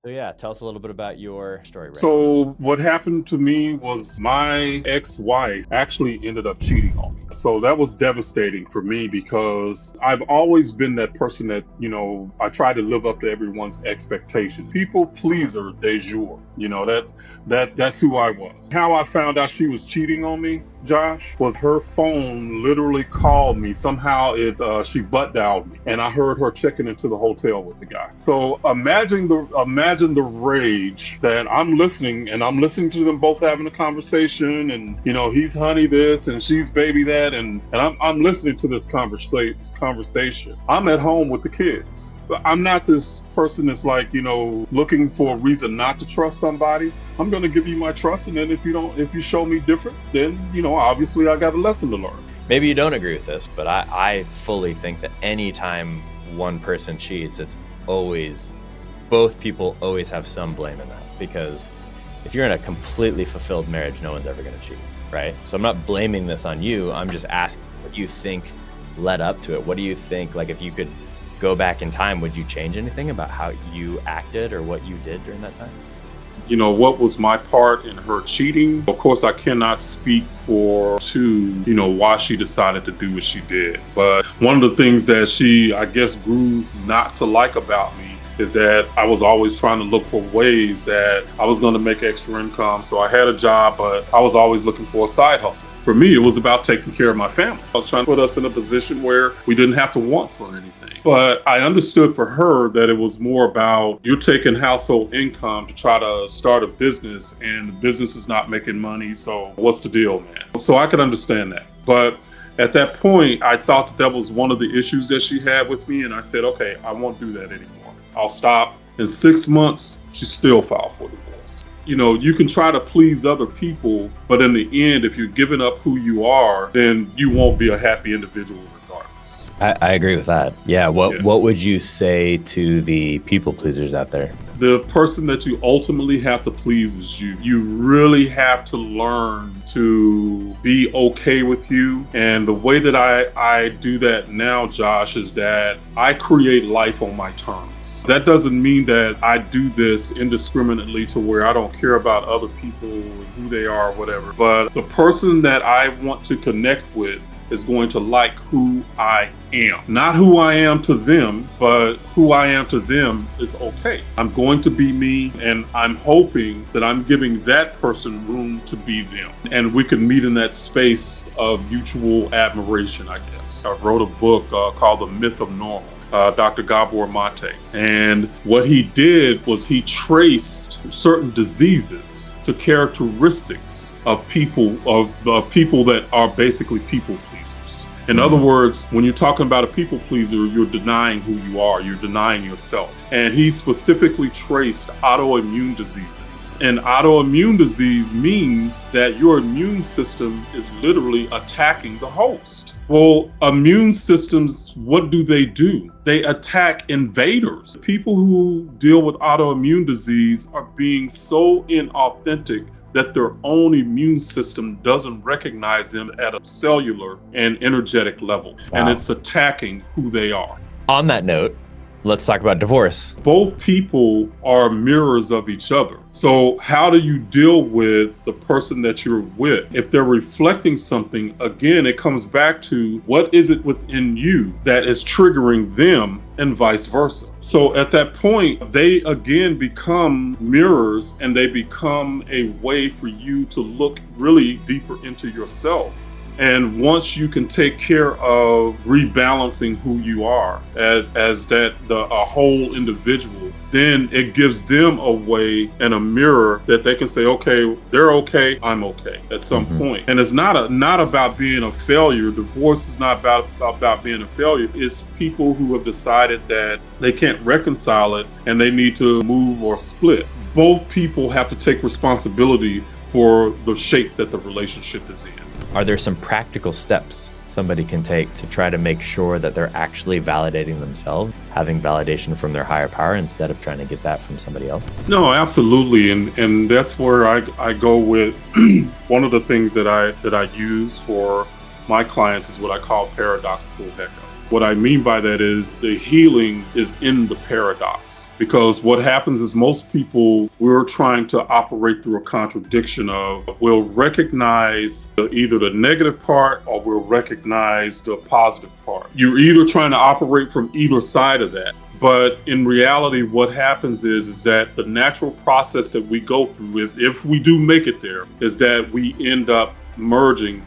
So yeah, tell us a little bit about your story, Ray. So what happened to me was my ex-wife actually ended up cheating on me. So that was devastating for me because I've always been that person that, I try to live up to everyone's expectations. People pleaser de jour. That's who I was. How I found out she was cheating on me, Josh, was her phone literally called me. Somehow she butt dialed me, and I heard her checking into the hotel with the guy. So imagine the rage that I'm listening to them both having a conversation, and he's honey this and she's baby that, and I'm listening to this conversation. I'm at home with the kids. I'm not this person that's like, looking for a reason not to trust somebody. I'm going to give you my trust, and then if you show me different, then obviously I got a lesson to learn. Maybe you don't agree with this, but I fully think that anytime one person cheats, it's always, both people always have some blame in that, because if you're in a completely fulfilled marriage, no one's ever going to cheat, right? So I'm not blaming this on you. I'm just asking what you think led up to it. What do you think, like, if you could go back in time, would you change anything about how you acted or what you did during that time? What was my part in her cheating? Of course, I cannot speak for why she decided to do what she did. But one of the things that she, I guess, grew not to like about me is that I was always trying to look for ways that I was going to make extra income. So I had a job, but I was always looking for a side hustle. For me, it was about taking care of my family. I was trying to put us in a position where we didn't have to want for anything. But I understood for her that it was more about, you're taking household income to try to start a business, and the business is not making money. So what's the deal, man? So I could understand that. But at that point, I thought that was one of the issues that she had with me. And I said, okay, I won't do that anymore. I'll stop. In 6 months, she still filed for divorce. You can try to please other people, but in the end, if you're giving up who you are, then you won't be a happy individual regardless. I agree with that. Yeah. What would you say to the people pleasers out there? The person that you ultimately have to please is you. You really have to learn to be okay with you. And the way that I do that now, Josh, is that I create life on my terms. That doesn't mean that I do this indiscriminately to where I don't care about other people and who they are or whatever. But the person that I want to connect with is going to like who I am. Not who I am to them, but who I am to them is okay. I'm going to be me, and I'm hoping that I'm giving that person room to be them. And we can meet in that space of mutual admiration, I guess. I wrote a book called The Myth of Normal. Dr. Gabor Mate. And what he did was he traced certain diseases to characteristics of people that are basically people pleasers. In other words, when you're talking about a people pleaser, you're denying who you are, you're denying yourself. And he specifically traced autoimmune diseases. And autoimmune disease means that your immune system is literally attacking the host. Well, immune systems, what do? They attack invaders. People who deal with autoimmune disease are being so inauthentic that their own immune system doesn't recognize them at a cellular and energetic level. Wow. And it's attacking who they are. On that note, let's talk about divorce. Both people are mirrors of each other. So how do you deal with the person that you're with? If they're reflecting something, again, it comes back to what is it within you that is triggering them, and vice versa. So at that point, they again become mirrors, and they become a way for you to look really deeper into yourself. And once you can take care of rebalancing who you are as a whole individual, then it gives them a way and a mirror that they can say, okay, they're okay, I'm okay at some point. And it's not about being a failure. Divorce is not about being a failure. It's people who have decided that they can't reconcile it and they need to move or split. Both people have to take responsibility for the shape that the relationship is in. Are there some practical steps somebody can take to try to make sure that they're actually validating themselves, having validation from their higher power instead of trying to get that from somebody else? No, absolutely. And that's where I go with one of the things that I use for my clients is what I call paradoxical echo. What I mean by that is the healing is in the paradox. Because what happens is most people, we're trying to operate through a contradiction of we'll recognize either the negative part or we'll recognize the positive part. You're either trying to operate from either side of that. But in reality, what happens is that the natural process that we go through, if we do make it there, is that we end up merging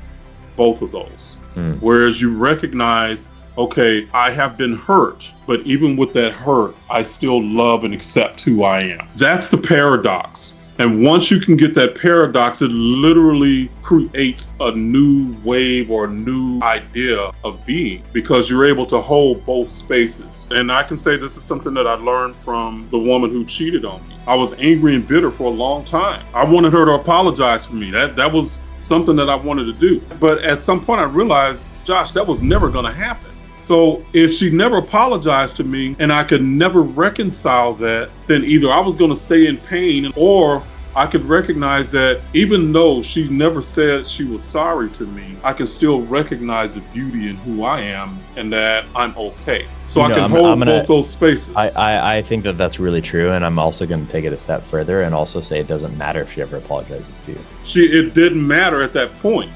both of those. Whereas you recognize, okay, I have been hurt, but even with that hurt, I still love and accept who I am. That's the paradox. And once you can get that paradox, it literally creates a new wave or a new idea of being, because you're able to hold both spaces. And I can say this is something that I learned from the woman who cheated on me. I was angry and bitter for a long time. I wanted her to apologize for me. That was something that I wanted to do. But at some point I realized, Josh, that was never going to happen. So if she never apologized to me and I could never reconcile that, then either I was going to stay in pain, or I could recognize that even though she never said she was sorry to me, I can still recognize the beauty in who I am and that I'm okay. So I can hold both those spaces. I think that that's really true. And I'm also going to take it a step further and also say it doesn't matter if she ever apologizes to you. It didn't matter at that point.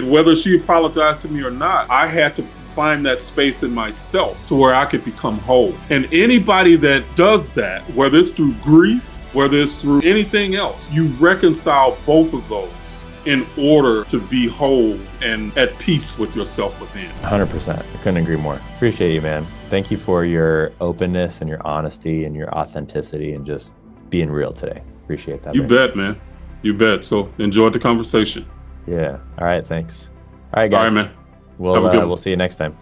Whether she apologized to me or not, I had to find that space in myself to where I could become whole. And anybody that does that, whether it's through grief, whether it's through anything else, you reconcile both of those in order to be whole and at peace with yourself within. 100%. I couldn't agree more. Appreciate you, man. Thank you for your openness and your honesty and your authenticity and just being real today. Appreciate that. You bet, man. You bet. So enjoyed the conversation. Yeah. All right. Thanks. All right, guys. All right, man. We'll see you next time.